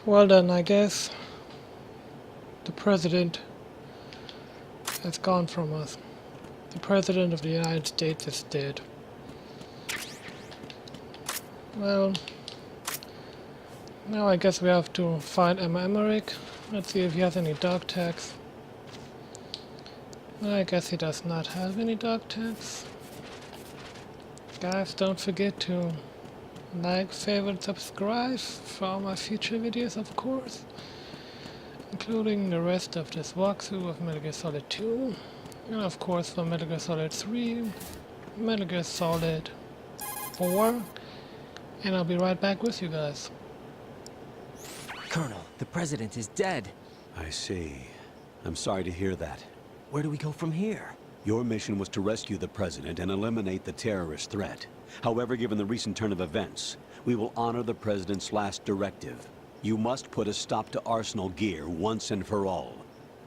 Well then, I guess the president has gone from us. The president of the United States is dead. Well, now I guess we have to find Emma Emmerich. Let's see if he has any dog tags. I guess he does not have any dog tags. Guys, don't forget to like, favorite, subscribe for all my future videos, of course, including the rest of this walkthrough of Metal Gear Solid 2, and of course for Metal Gear Solid 3, Metal Gear Solid 4, and I'll be right back with you guys. Colonel, the president is dead. I see. I'm sorry to hear that. Where do we go from here? Your mission was to rescue the president and eliminate the terrorist threat. However, given the recent turn of events, we will honor the president's last directive. You must put a stop to Arsenal Gear once and for all.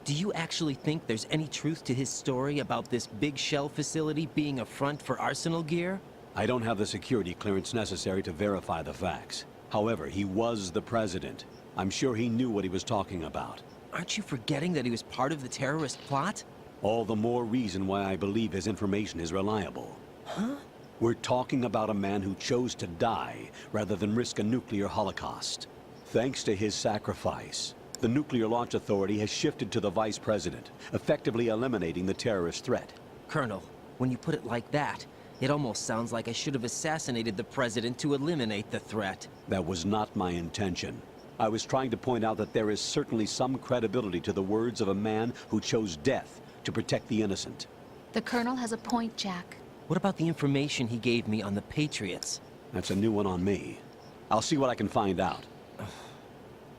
Do you actually think there's any truth to his story about this big shell facility being a front for Arsenal Gear? I don't have the security clearance necessary to verify the facts. However, he was the president. I'm sure he knew what he was talking about. Aren't you forgetting that he was part of the terrorist plot? All the more reason why I believe his information is reliable. Huh? We're talking about a man who chose to die rather than risk a nuclear holocaust. Thanks to his sacrifice, the Nuclear Launch Authority has shifted to the vice president, effectively eliminating the terrorist threat. Colonel, when you put it like that, it almost sounds like I should have assassinated the president to eliminate the threat. That was not my intention. I was trying to point out that there is certainly some credibility to the words of a man who chose death to protect the innocent. The Colonel has a point, Jack. What about the information he gave me on the Patriots? That's a new one on me. I'll see what I can find out.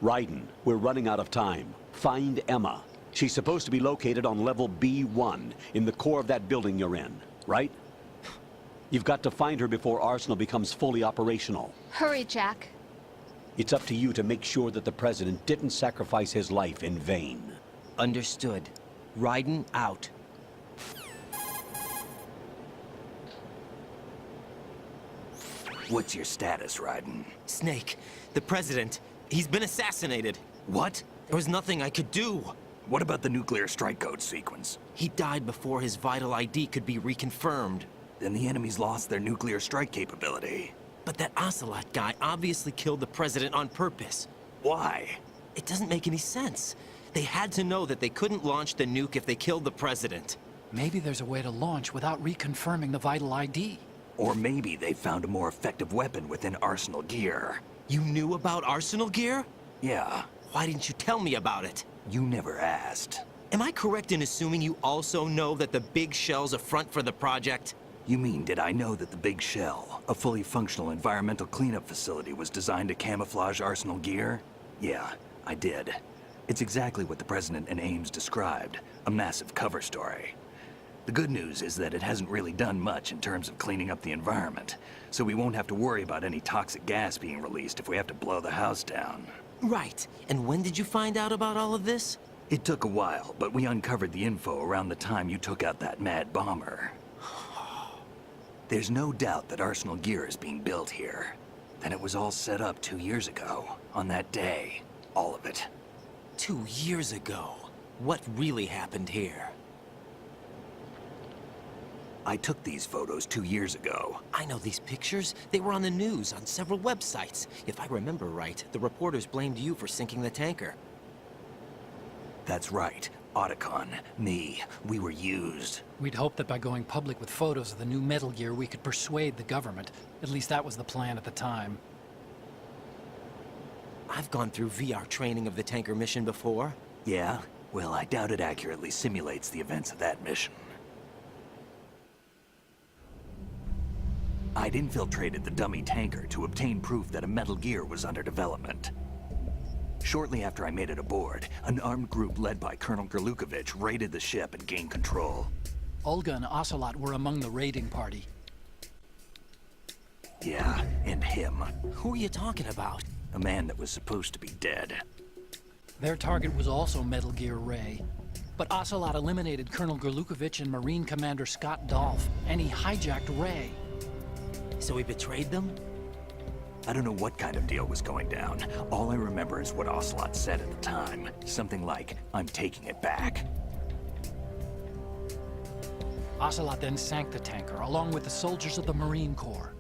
Raiden, we're running out of time. Find Emma. She's supposed to be located on level B1, in the core of that building you're in, right? You've got to find her before Arsenal becomes fully operational. Hurry, Jack. It's up to you to make sure that the president didn't sacrifice his life in vain. Understood. Raiden out. What's your status, Raiden? Snake, the president, he's been assassinated. What? There was nothing I could do. What about the nuclear strike code sequence? He died before his vital ID could be reconfirmed. Then the enemy's lost their nuclear strike capability. But that Ocelot guy obviously killed the president on purpose. Why? It doesn't make any sense. They had to know that they couldn't launch the nuke if they killed the president. Maybe there's a way to launch without reconfirming the vital ID. Or maybe they found a more effective weapon within Arsenal Gear. You knew about Arsenal Gear? Yeah, Why didn't you tell me about it? you never asked. Am I correct in assuming you also know that the big shell's a front for the project? You mean, did I know that the Big Shell, a fully functional environmental cleanup facility, was designed to camouflage Arsenal Gear? Yeah, I did. It's exactly what the President and Ames described, a massive cover story. The good news is that it hasn't really done much in terms of cleaning up the environment, so we won't have to worry about any toxic gas being released if we have to blow the house down. Right. And when did you find out about all of this? It took a while, but we uncovered the info around the time you took out that mad bomber. There's no doubt that Arsenal Gear is being built here. Then it was all set up 2 years ago, on that day. All of it. 2 years ago. What really happened here? I took these photos 2 years ago. I know these pictures. They were on the news, on several websites. If I remember right, the reporters blamed you for sinking the tanker. That's right. Otacon, me, we were used. We'd hoped that by going public with photos of the new Metal Gear, we could persuade the government. At least that was the plan at the time. I've gone through VR training of the tanker mission before. Yeah? Well, I doubt it accurately simulates the events of that mission. I'd infiltrated the dummy tanker to obtain proof that a Metal Gear was under development. Shortly after I made it aboard, an armed group led by Colonel Gerlukovich raided the ship and gained control. Olga and Ocelot were among the raiding party. Yeah, and him. Who are you talking about? A man that was supposed to be dead. Their target was also Metal Gear Ray. But Ocelot eliminated Colonel Gerlukovich and Marine Commander Scott Dolph, and he hijacked Ray. So he betrayed them? I don't know what kind of deal was going down. All I remember is what Ocelot said at the time. Something like, "I'm taking it back." Ocelot then sank the tanker, along with the soldiers of the Marine Corps.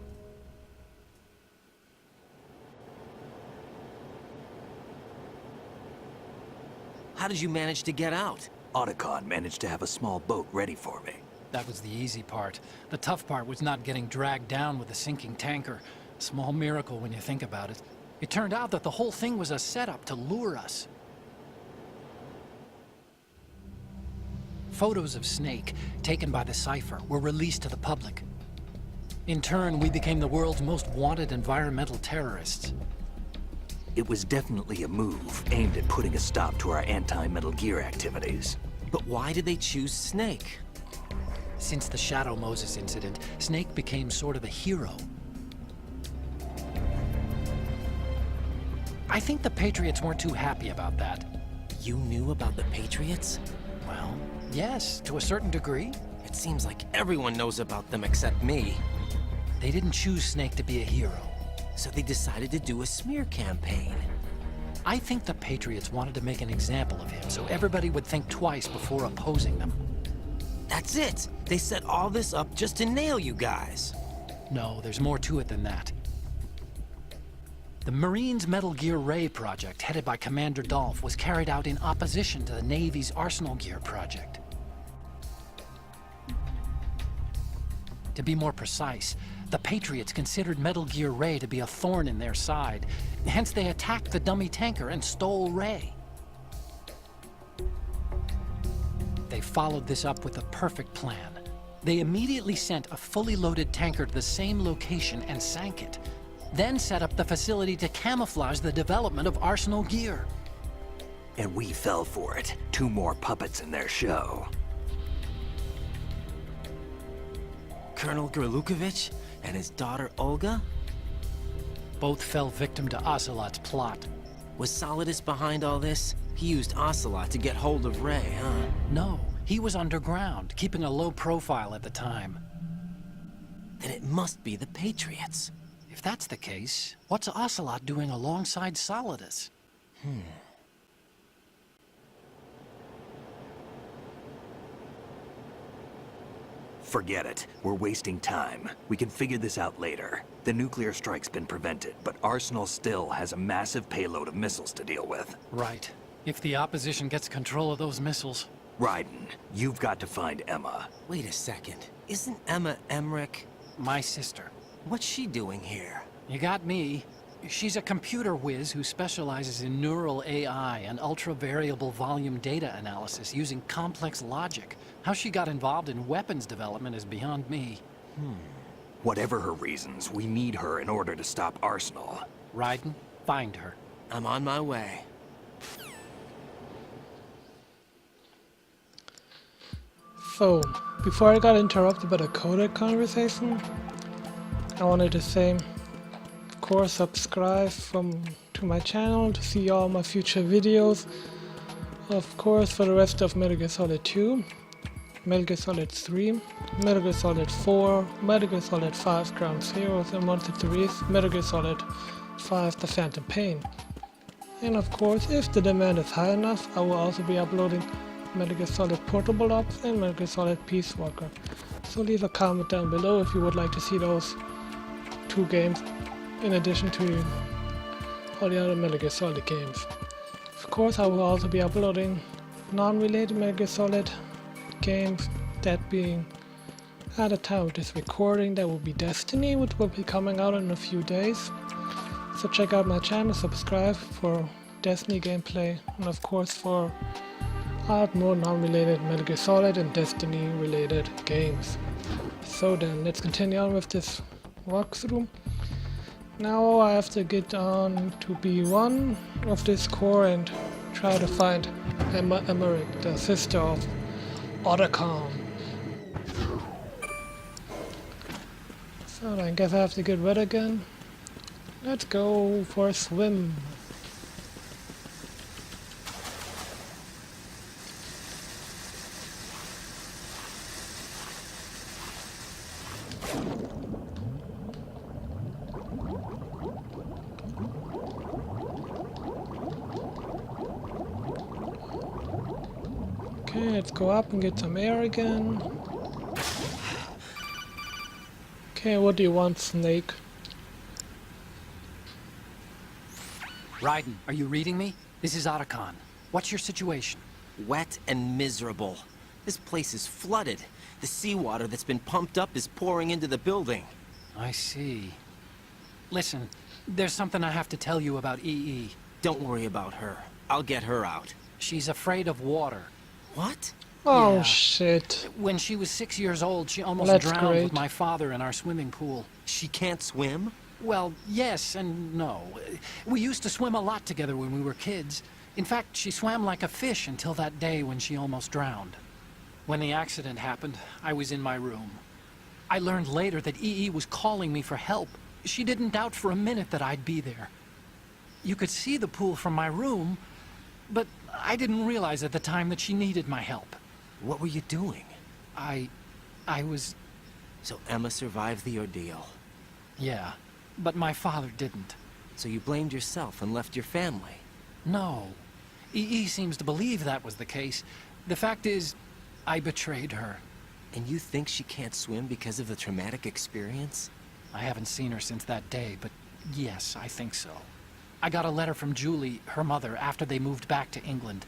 How did you manage to get out? Otacon managed to have a small boat ready for me. That was the easy part. The tough part was not getting dragged down with a sinking tanker. A small miracle when you think about it. It turned out that the whole thing was a setup to lure us. Photos of Snake, taken by the Cypher, were released to the public. In turn, we became the world's most wanted environmental terrorists. It was definitely a move aimed at putting a stop to our anti-Metal Gear activities. But why did they choose Snake? Since the Shadow Moses incident, Snake became sort of a hero. I think the Patriots weren't too happy about that. You knew about the Patriots? Well, yes, to a certain degree. It seems like everyone knows about them except me. They didn't choose Snake to be a hero. So they decided to do a smear campaign. I think the Patriots wanted to make an example of him so everybody would think twice before opposing them. That's it! They set all this up just to nail you guys. No, there's more to it than that. The Marines' Metal Gear Ray project, headed by Commander Dolph, was carried out in opposition to the Navy's Arsenal Gear project. To be more precise, the Patriots considered Metal Gear Ray to be a thorn in their side. Hence, they attacked the dummy tanker and stole Ray. They followed this up with a perfect plan. They immediately sent a fully loaded tanker to the same location and sank it. Then set up the facility to camouflage the development of Arsenal Gear. And we fell for it. 2 more puppets in their show. Colonel Gerlukovich and his daughter Olga? Both fell victim to Ocelot's plot. Was Solidus behind all this? He used Ocelot to get hold of Ray, huh? No, he was underground, keeping a low profile at the time. Then it must be the Patriots. If that's the case, what's Ocelot doing alongside Solidus? Forget it. We're wasting time. We can figure this out later. The nuclear strike's been prevented, but Arsenal still has a massive payload of missiles to deal with. Right. If the opposition gets control of those missiles... Raiden, you've got to find Emma. Wait a second. Isn't Emma Emmerich? My sister. What's she doing here? You got me. She's a computer whiz who specializes in neural AI and ultra-variable volume data analysis using complex logic. How she got involved in weapons development is beyond me. Whatever her reasons, we need her in order to stop Arsenal. Raiden, find her. I'm on my way. So, before I got interrupted by the codec conversation, I wanted to say, of course, subscribe to my channel to see all my future videos. Of course, for the rest of Metal Gear Solid 2, Metal Gear Solid 3, Metal Gear Solid 4, Metal Gear Solid 5 Ground Zeroes, and Monster 3, Metal Gear Solid 5 The Phantom Pain. And of course, if the demand is high enough, I will also be uploading Metal Gear Solid Portable Ops and Metal Gear Solid Peace Walker. So leave a comment down below if you would like to see those 2 games in addition to all the other Metal Gear Solid games. Of course, I will also be uploading non-related Metal Gear Solid games, that being at the time of this recording, that will be Destiny, which will be coming out in a few days. So check out my channel, subscribe for Destiny gameplay, and of course for more non-related Metal Gear Solid and Destiny related games. So then, let's continue on with this walkthrough. Now I have to get on to B1 of this core and try to find Emma Emmerich, the sister of Otacon. So then I guess I have to get wet again. Let's go for a swim. Okay, let's go up and get some air again. Okay, what do you want, Snake? Raiden, are you reading me? This is Otacon. What's your situation? Wet and miserable. This place is flooded. The seawater that's been pumped up is pouring into the building. I see. Listen, there's something I have to tell you about EE. Don't worry about her. I'll get her out. She's afraid of water. What? Oh Yeah. shit. When she was 6 years old, she almost That's drowned great. with my father in our swimming pool. She can't swim? Well, yes and no. We used to swim a lot together when we were kids. In fact, she swam like a fish until that day when she almost drowned. When the accident happened, I was in my room. I learned later that EE was calling me for help. She didn't doubt for a minute that I'd be there. You could see the pool from my room, but I didn't realize at the time that she needed my help. What were you doing? I was... So Emma survived the ordeal. yeah, but my father didn't. So you blamed yourself and left your family. No. EE seems to believe that was the case. The fact is, I betrayed her. And you think she can't swim because of the traumatic experience? I haven't seen her since that day, but yes, I think so. I got a letter from Julie, her mother, after they moved back to England.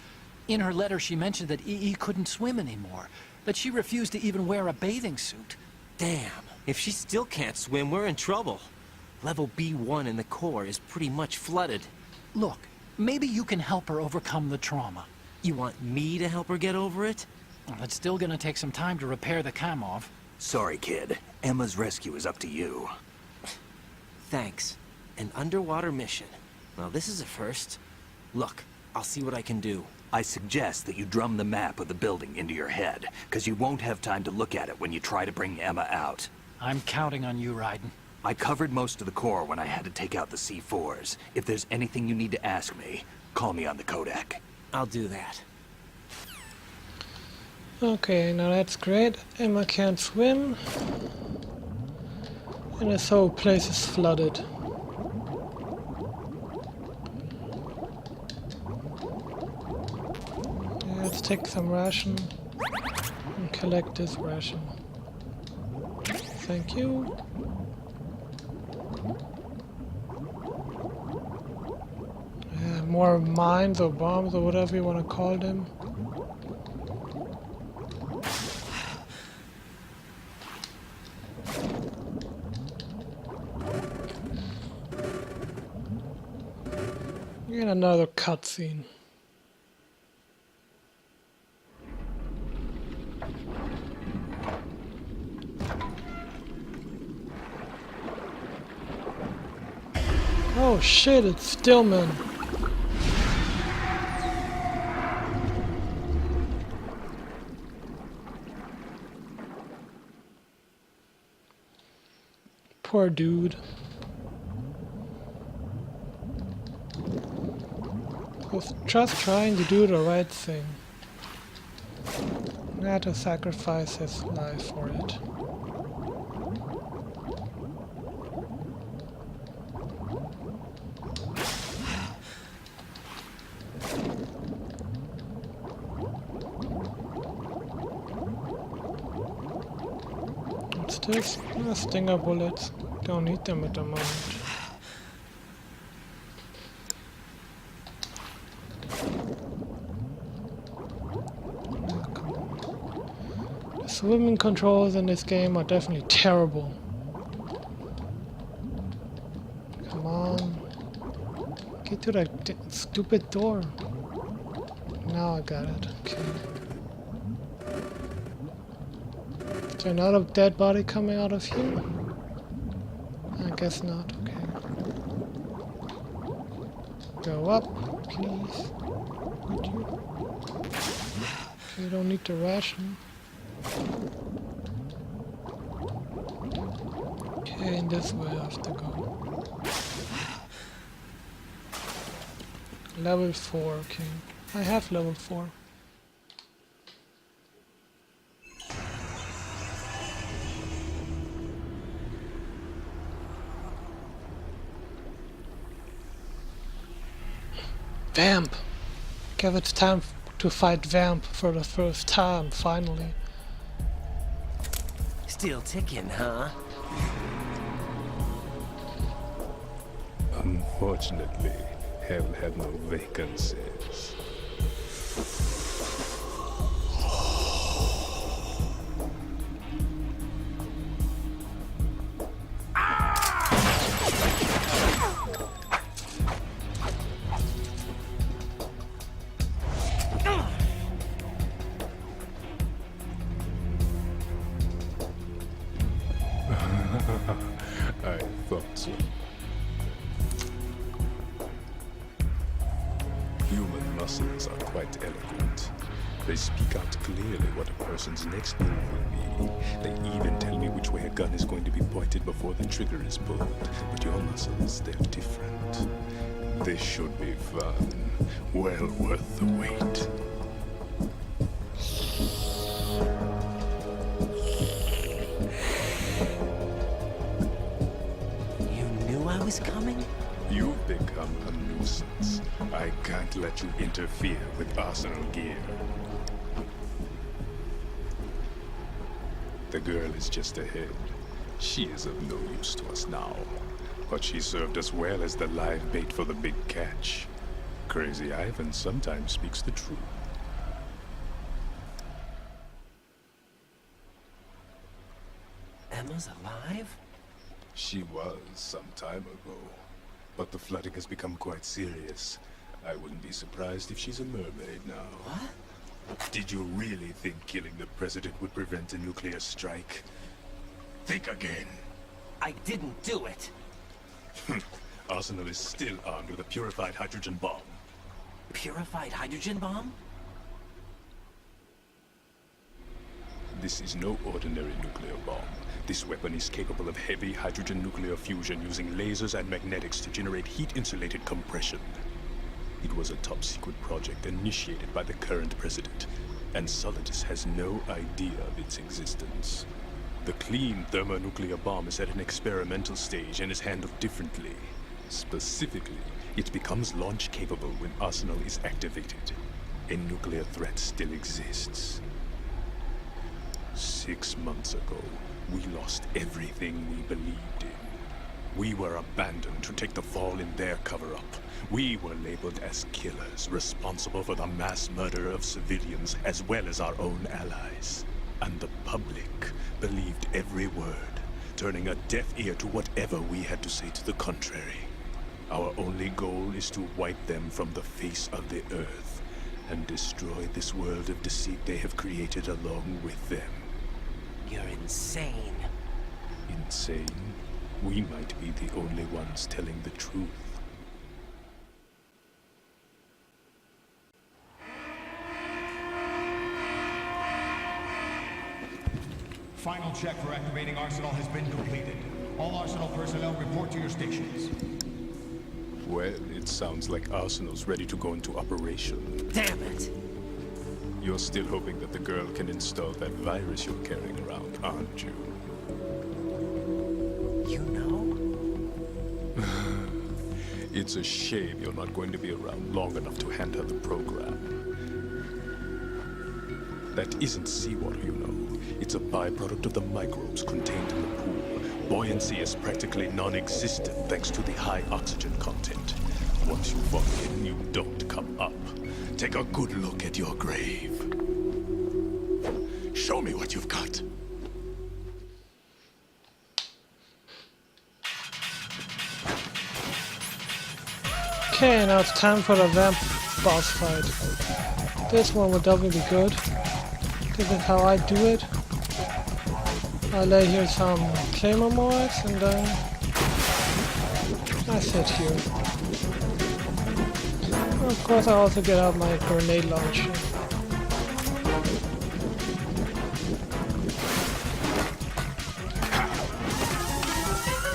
In her letter, she mentioned that EE couldn't swim anymore, that she refused to even wear a bathing suit. Damn. If she still can't swim, we're in trouble. Level B1 in the core is pretty much flooded. Look, maybe you can help her overcome the trauma. You want me to help her get over it? Well, it's still gonna take some time to repair the Kamov. Sorry, kid. Emma's rescue is up to you. Thanks. An underwater mission. Well, this is a first. Look, I'll see what I can do. I suggest that you drum the map of the building into your head, because you won't have time to look at it when you try to bring Emma out. I'm counting on you, Raiden. I covered most of the core when I had to take out the C4s. If there's anything you need to ask me, call me on the Kodak. I'll do that. Okay, now that's great. Emma can't swim. And this whole place is flooded. Yeah, let's take some ration and collect this ration. Thank you. Yeah, more mines or bombs or whatever you want to call them. And another cutscene. Oh shit, it's Stillman. Poor dude. Was just trying to do the right thing. He had to sacrifice his life for it. What's this? Stinger bullets. Don't need them at the moment. Swimming controls in this game are definitely terrible. Come on. Get to that stupid door. Now I got it. Okay. Is there another dead body coming out of here? I guess not. Okay. Go up, please. Would you? Okay, you don't need the ration. Okay, in this way I have to go. Level 4, okay. I have level 4. Vamp! Okay, it's time to fight Vamp for the first time, finally. Still ticking, huh? Unfortunately, hell had no vacancies. I thought so. Human muscles are quite eloquent. They speak out clearly what a person's next move will be. They even tell me which way a gun is going to be pointed before the trigger is pulled. But your muscles, they're different. This should be fun. Well worth the wait. I was coming? You've become a nuisance. I can't let you interfere with arsenal gear. The girl is just ahead. She is of no use to us now. But she served us well as the live bait for the big catch. Crazy Ivan sometimes speaks the truth. Emma's alive? She was some time ago, but the flooding has become quite serious. I wouldn't be surprised if she's a mermaid now. What? Did you really think killing the president would prevent a nuclear strike? Think again. I didn't do it. Arsenal is still armed with a purified hydrogen bomb. Purified hydrogen bomb? This is no ordinary nuclear bomb. This weapon is capable of heavy hydrogen nuclear fusion using lasers and magnetics to generate heat-insulated compression. It was a top-secret project initiated by the current president, and Solidus has no idea of its existence. The clean thermonuclear bomb is at an experimental stage and is handled differently. Specifically, it becomes launch-capable when Arsenal is activated. A nuclear threat still exists. 6 months ago, we lost everything we believed in. We were abandoned to take the fall in their cover-up. We were labeled as killers, responsible for the mass murder of civilians as well as our own allies. And the public believed every word, turning a deaf ear to whatever we had to say to the contrary. Our only goal is to wipe them from the face of the earth and destroy this world of deceit they have created along with them. You're insane. Insane? We might be the only ones telling the truth. Final check for activating Arsenal has been completed. All Arsenal personnel report to your stations. Well, it sounds like Arsenal's ready to go into operation. Damn it! You're still hoping that the girl can install that virus you're carrying around, aren't you? You know? It's a shame you're not going to be around long enough to hand her the program. That isn't seawater, you know. It's a byproduct of the microbes contained in the pool. Buoyancy is practically non-existent thanks to the high oxygen content. Once you fall in, you don't come up. Take a good look at your grave. Show me what you've got. Okay, now it's time for the Vamp boss fight. This one will definitely be good. This is how I do it. I lay here some claymore marks and then I sit here. Of course I also get out my grenade launcher.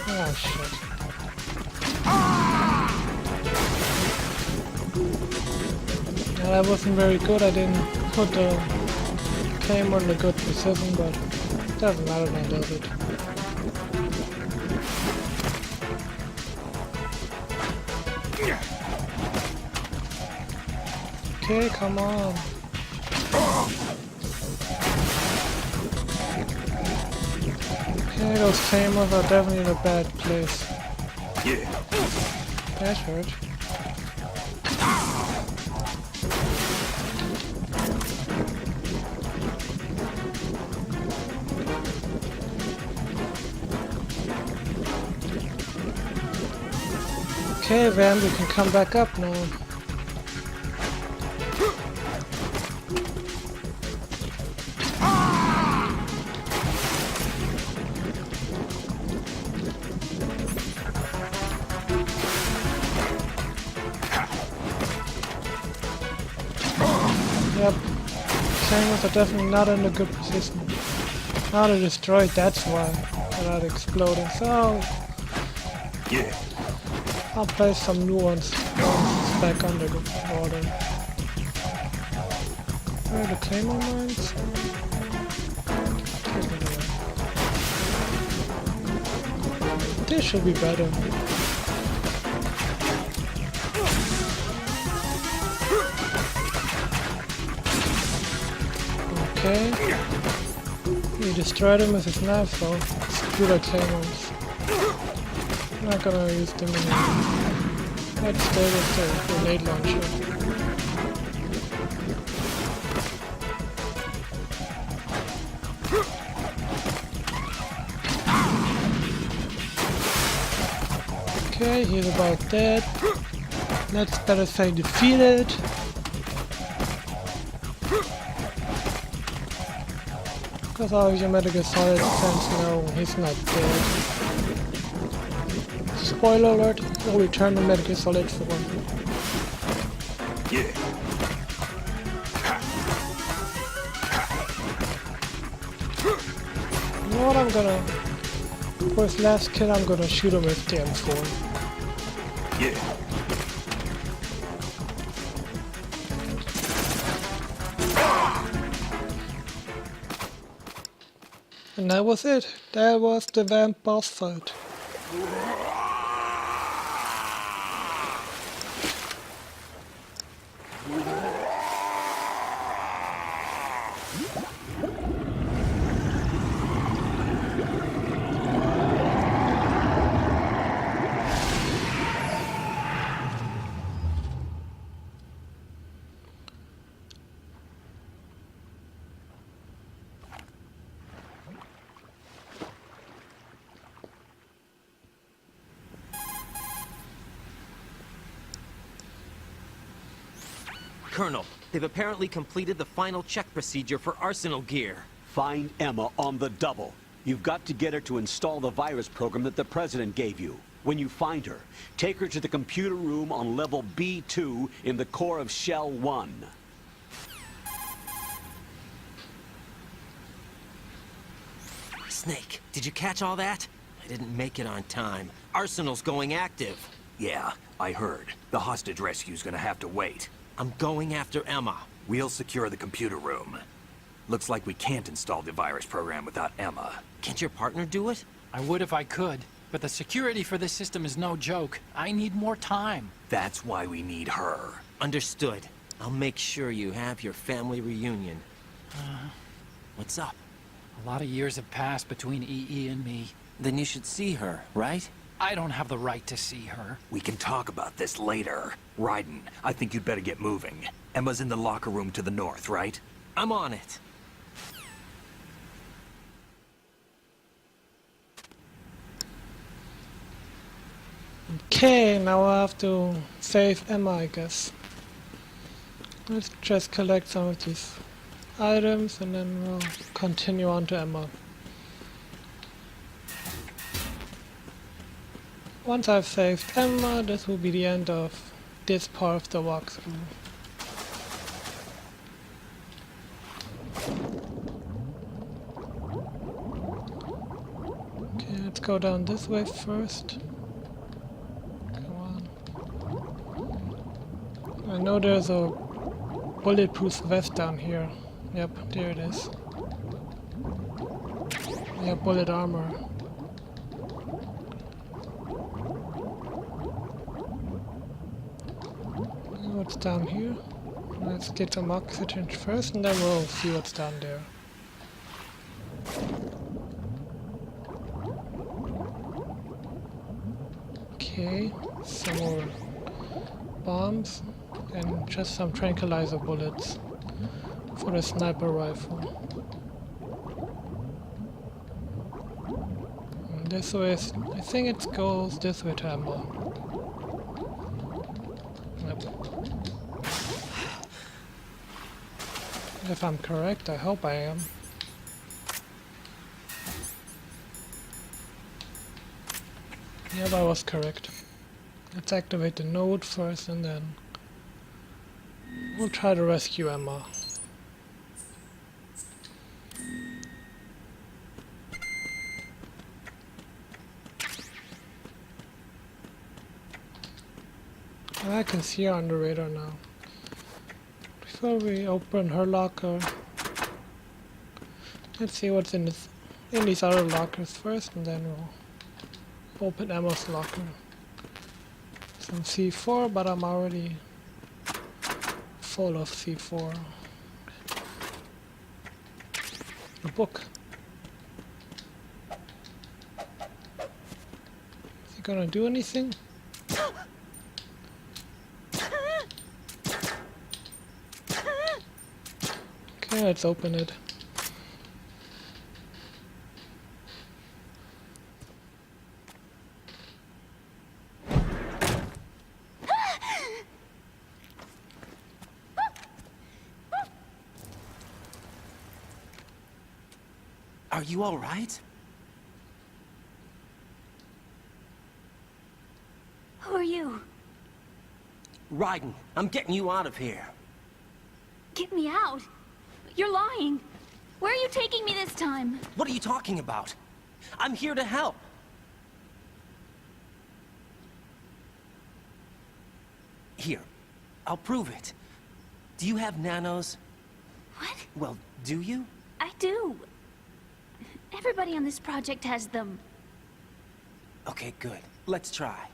Oh shit. Yeah, that wasn't very good. I didn't put the claymore in a good position, but doesn't matter when I does it. Okay, come on. Yeah, those famers are definitely in a bad place. Yeah. That hurt. Okay, Vamp, you can come back up now. Yep, Samuels are definitely not in a good position. Now they're destroyed, that's why they're not exploding. So Yeah. I'll place some new ones back under the water. Where are the claymore mines? This should be better. Okay. He destroyed him with his knife, so screw the claymores. I'm not gonna use them anymore. Let's stay with the grenade launcher. Okay, he's about dead. Let's better say defeated. Because all of your Metal Gear Solid fans know he's not dead. Spoiler alert, he'll return to Metal Gear Solid 4. Yeah. You know what I'm gonna... For his last kill, I'm gonna shoot him with the M4. Yeah. And that was it. That was the Vamp boss fight. Colonel, they've apparently completed the final check procedure for arsenal gear. Find Emma on the double. You've got to get her to install the virus program that the President gave you. When you find her, take her to the computer room on level B2 in the core of Shell 1. Snake, did you catch all that? I didn't make it on time. Arsenal's going active. Yeah, I heard. The hostage rescue's gonna have to wait. I'm going after Emma. We'll secure the computer room. Looks like we can't install the virus program without Emma. Can't your partner do it? I would if I could, but the security for this system is no joke. I need more time. That's why we need her. Understood. I'll make sure you have your family reunion. What's up? A lot of years have passed between EE and me. Then you should see her, right? I don't have the right to see her. We can talk about this later. Raiden, I think you'd better get moving. Emma's in the locker room to the north, right? I'm on it. Okay, now I have to save Emma, I guess. Let's just collect some of these items and then we'll continue on to Emma. Once I've saved Emma, this will be the end of this part of the walkthrough. Okay, let's go down this way first. Come on. I know there's a bulletproof vest down here. Yep, there it is. Yeah, bullet armor. What's down here? Let's get some oxygen first and then we'll see what's down there. Okay, some more bombs and just some tranquilizer bullets for the sniper rifle. And this way, I think it goes this way to Emma. Yep. If I'm correct, I hope I am. Yep, I was correct. Let's activate the node first and then we'll try to rescue Emma. And I can see her on the radar now. Before we open her locker, let's see what's in these other lockers first, and then we'll open Emma's locker. Some C4, but I'm already full of C4. A book. Is it gonna do anything? Okay, let's open it. Are you all right? Who are you? Raiden, I'm getting you out of here. Get me out. You're lying. Where are you taking me this time? What are you talking about? I'm here to help. Here, I'll prove it. Do you have nanos? What? Well, do you? I do. Everybody on this project has them. Okay, good. Let's try.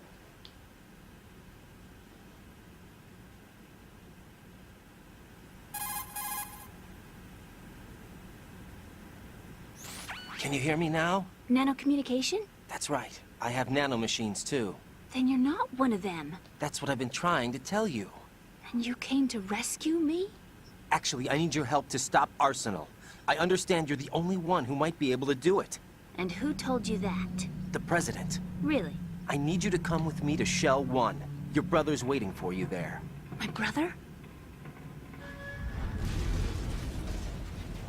Can you hear me now? Nanocommunication? That's right. I have nanomachines too. Then you're not one of them. That's what I've been trying to tell you. And you came to rescue me? Actually, I need your help to stop Arsenal. I understand you're the only one who might be able to do it. And who told you that? The President. Really? I need you to come with me to Shell 1. Your brother's waiting for you there. My brother?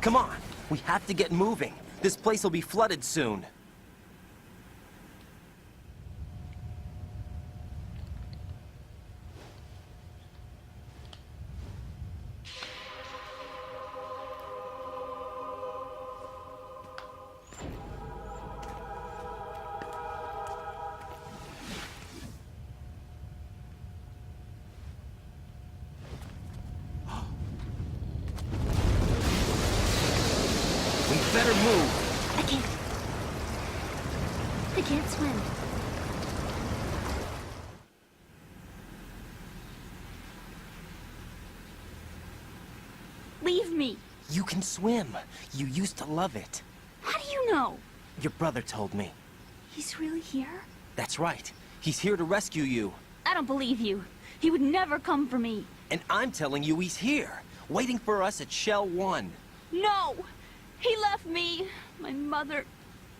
Come on! We have to get moving. This place will be flooded soon. We better move. I can't. I can't swim. Leave me. You can swim. You used to love it. How do you know? Your brother told me. He's really here? That's right. He's here to rescue you. I don't believe you. He would never come for me. And I'm telling you he's here, waiting for us at Shell 1. No! He left me, my mother,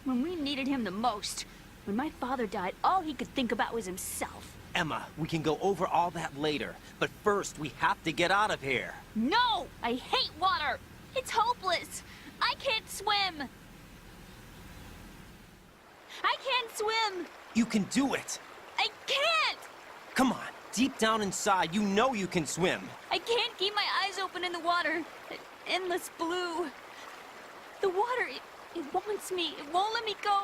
when we needed him the most. When my father died, all he could think about was himself. Emma, we can go over all that later, but first we have to get out of here. No! I hate water! It's hopeless! I can't swim! I can't swim! You can do it. I can't! Come on, deep down inside, you know you can swim. I can't keep my eyes open in the water. Endless blue. The water, it wants me. It won't let me go.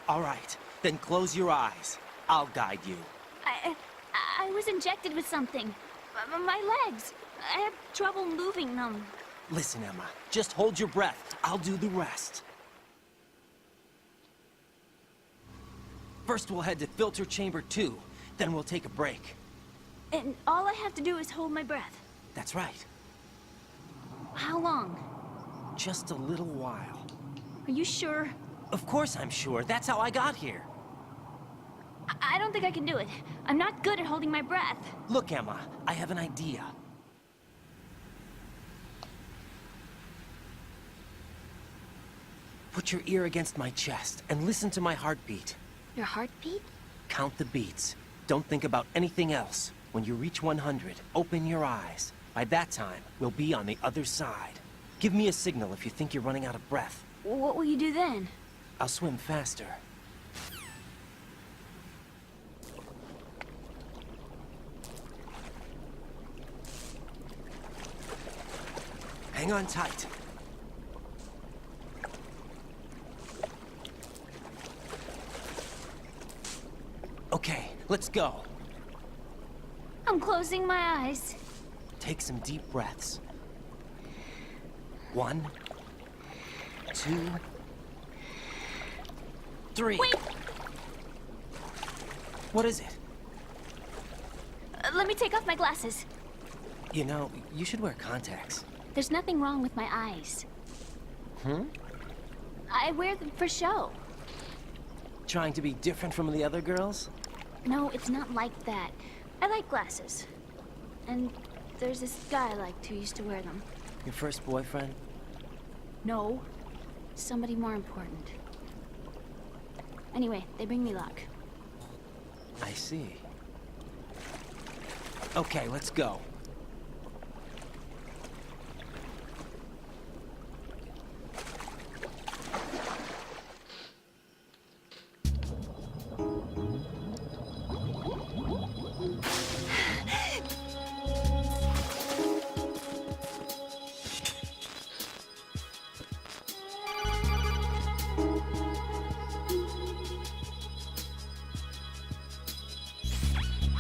All right, then close your eyes. I'll guide you. I was injected with something. My legs. I have trouble moving them. Listen, Emma, just hold your breath. I'll do the rest. First we'll head to filter chamber 2, then we'll take a break. And all I have to do is hold my breath. That's right. How long? Just a little while. Are you sure? Of course I'm sure. That's how I got here. I don't think I can do it. I'm not good at holding my breath. Look, Emma, I have an idea. Put your ear against my chest and listen to my heartbeat. Your heartbeat? Count the beats. Don't think about anything else. When you reach 100, open your eyes. By that time, we'll be on the other side. Give me a signal if you think you're running out of breath. What will you do then? I'll swim faster. Hang on tight. Okay, let's go. I'm closing my eyes. Take some deep breaths. 1, 2, 3. Wait! What is it? Let me take off my glasses. You know, you should wear contacts. There's nothing wrong with my eyes. I wear them for show. Trying to be different from the other girls? No, it's not like that. I like glasses. And there's this guy I liked who used to wear them. Your first boyfriend? No. Somebody more important. Anyway, they bring me luck. I see. Okay, let's go.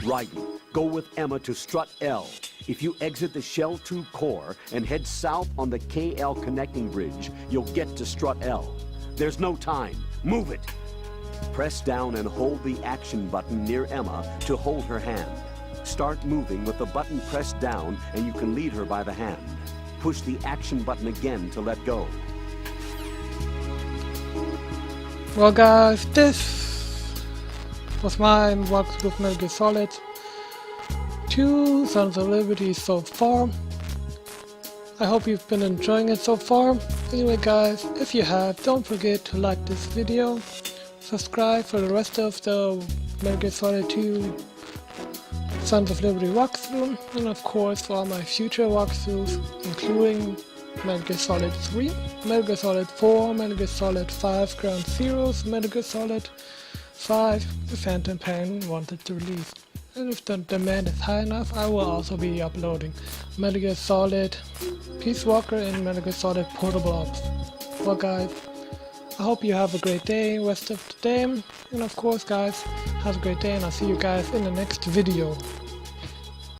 Raiden, go with Emma to Strut L. If you exit the Shell 2 core and head south on the KL connecting bridge, you'll get to Strut L. There's no time. Move it! Press down and hold the action button near Emma to hold her hand. Start moving with the button pressed down and you can lead her by the hand. Push the action button again to let go. Well guys, this was my walkthrough of Metal Gear Solid 2 Sons of Liberty so far. I hope you've been enjoying it so far. Anyway guys, if you have, don't forget to like this video, subscribe for the rest of the Metal Gear Solid 2 Sons of Liberty walkthrough, and of course for all my future walkthroughs, including Metal Gear Solid 3, Metal Gear Solid 4, Metal Gear Solid 5 Ground Zeroes, Metal Gear Solid 5 The Phantom Pain wanted to release. And if the demand is high enough, I will also be uploading Metal Gear Solid Peace Walker and Metal Gear Solid Portable Ops. Well guys, I hope you have a great day, rest of the day, and of course guys, have a great day and I'll see you guys in the next video.